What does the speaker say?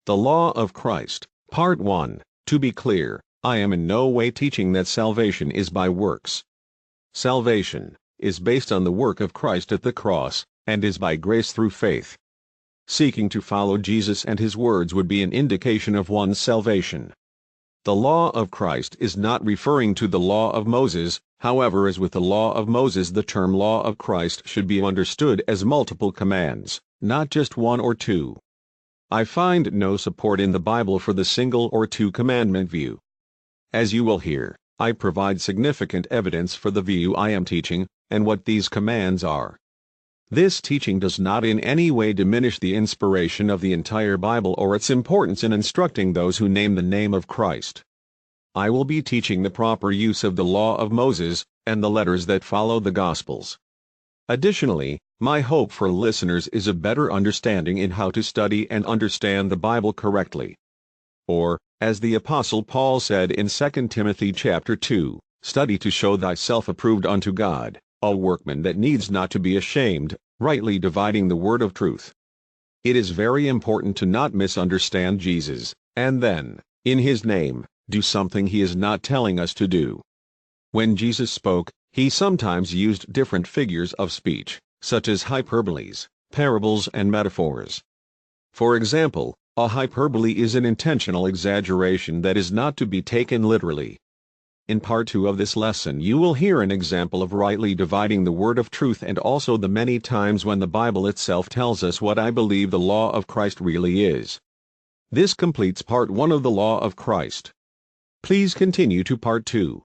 The Law of Christ, Part 1. To be clear, I am in no way teaching that salvation is by works. Salvation is based on the work of Christ at the cross, and is by grace through faith. Seeking to follow Jesus and his words would be an indication of one's salvation. The law of Christ is not referring to the law of Moses, however, as with the law of Moses, the term law of Christ should be understood as multiple commands, not just one or two. I find no support in the Bible for the single or two commandment view. As you will hear, I provide significant evidence for the view I am teaching, and what these commands are. This teaching does not in any way diminish the inspiration of the entire Bible or its importance in instructing those who name the name of Christ. I will be teaching the proper use of the law of Moses, and the letters that follow the Gospels. Additionally, my hope for listeners is a better understanding in how to study and understand the Bible correctly. Or, as the Apostle Paul said in 2 Timothy chapter 2, "Study to show thyself approved unto God, a workman that needs not to be ashamed, rightly dividing the word of truth." It is very important to not misunderstand Jesus, and then, in his name, do something he is not telling us to do. When Jesus spoke, he sometimes used different figures of speech, such as hyperboles, parables, and metaphors. For example, a hyperbole is an intentional exaggeration that is not to be taken literally. In part 2 of this lesson you will hear an example of rightly dividing the word of truth, and also the many times when the Bible itself tells us what I believe the law of Christ really is. This completes part 1 of the law of Christ. Please continue to part 2.